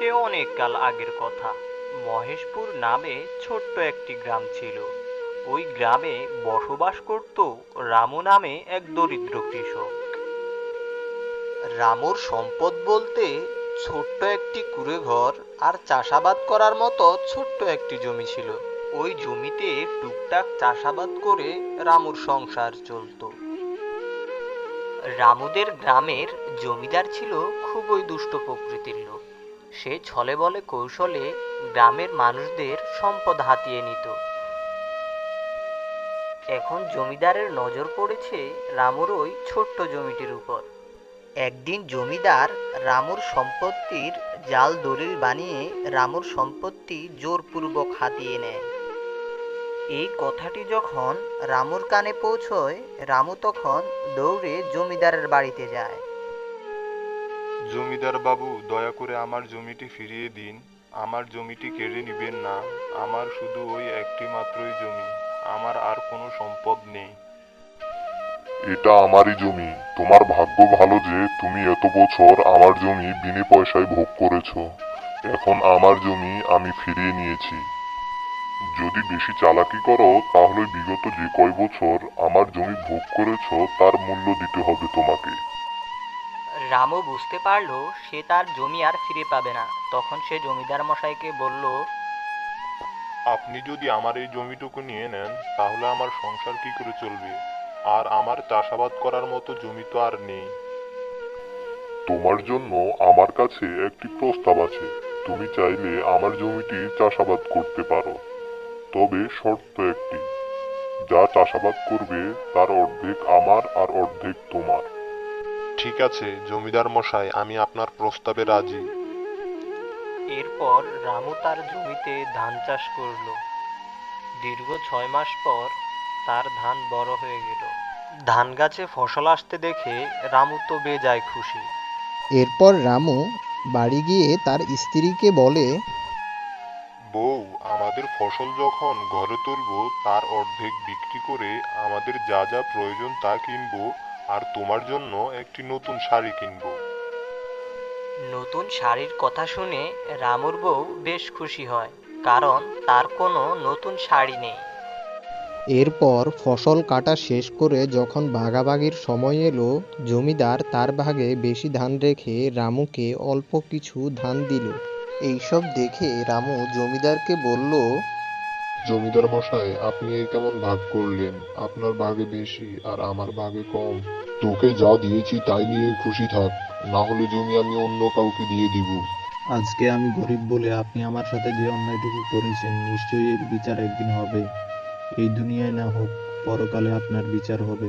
সে অনেক কাল আগের কথা। মহেশপুর নামে ছোট্ট একটি গ্রাম ছিল। ওই গ্রামে বসবাস করত রামু নামে এক দরিদ্র কৃষক। রামুর সম্পদ বলতে ছোট্ট একটি কুঁড়ে ঘর আর চাষাবাদ করার মতো ছোট্ট একটি জমি ছিল। ওই জমিতে টুকটাক চাষাবাদ করে রামুর সংসার চলতো। রামুদের গ্রামের জমিদার ছিল খুবই দুষ্ট প্রকৃতির লোক। সে ছলে বলে কৌশলে গ্রামের মানুষদের সম্পদ হাতিয়ে নিত। এখন জমিদারের নজর পড়েছে রামুর ওই ছোট্ট জমিটির উপর। একদিন জমিদার রামুর সম্পত্তির জাল দলিল বানিয়ে রামুর সম্পত্তি জোরপূর্বক হাতিয়ে নেয়। এই কথাটি যখন রামুর কানে পৌঁছয়, রামু তখন দৌড়ে জমিদারের বাড়িতে যায়। জমিদার বাবু, দয়া করে আমার জমিটি ফিরিয়ে দিন। আমার জমিটি কেড়ে নিবেন না। আমার শুধু ওই একটি মাত্রই জমি। আমার আর কোনো সম্পদ নেই। এটা আমারই জমি। তোমার ভাগ্য ভালো যে তুমি এত বছর আমার জমি বিনে পয়সায় ভোগ করেছো। এখন আমার জমি আমি ফিরিয়ে নিয়েছি। যদি বেশি চালাকি করো তাহলে বিগত যে কয় বছর আমার জমি ভোগ করেছো তার মূল্য দিতে হবে তোমাকে। রামু বুঝতে পারল সে তার জমি আর ফিরে পাবে না। তখন সে জমিদার মশাইকে বলল, আপনি যদি আমার এই জমিটুকু নিয়ে নেন তাহলে আমার সংসার কি করে চলবে? আর আমার চাষাবাদ করার মতো জমি তো আর নেই। তোমার জন্য আমার কাছে একটি প্রস্তাব আছে। তুমি চাইলে আমার জমিটি চাষাবাদ করতে পারো, তবে শর্ত একটি। যা চাষাবাদ করবে তার অর্ধেক আমার আর অর্ধেক তোমার। ঠিক আছে জমিদার মশাই, আমি আপনার প্রস্তাবে রাজি। এরপর রামু তার জমিতে ধান চাষ করল। দীর্ঘ 6 মাস পর তার ধান বড় হয়ে গেল। ধান গাছে ফসল আসতে দেখে রামু তো বেজায় খুশি। এরপর রামু বাড়ি গিয়ে তার স্ত্রীকে বলে, বউ, আমাদের ফসল যখন ঘরে তুলবো তার অর্ধেক বিক্রি করে আমাদের যা যা প্রয়োজন তা কিনবো, আর তোমার জন্য একটি নতুন শাড়ি কিনবো। নতুন শাড়ির কথা শুনে রামুর বউ বেশ খুশি হয়, কারণ তার কোনো নতুন শাড়ি নেই। এরপর ফসল কাটা শেষ করে যখন ভাগাভাগির সময় এলো, জমিদার তার ভাগে বেশি ধান রেখে রামুকে অল্প কিছু ধান দিল। এইসব দেখে রামু জমিদারকে বলল, জমিদার মশাই, আপনি এই কেমন ভাগ করলেন? আপনার ভাগে বেশি আর আমার ভাগে কম। তোকে যা দিয়েছি তাই নিয়ে খুশি থাক, না হলে জমি আমি অন্য কাউকে দিয়ে দিব। আজকে আমি গরিব বলে আপনি আমার সাথে যে অন্যায়টুকু করেছেন, নিশ্চয়ই এর বিচার একদিন হবে। এই দুনিয়ায় না হোক, পরকালে আপনার বিচার হবে।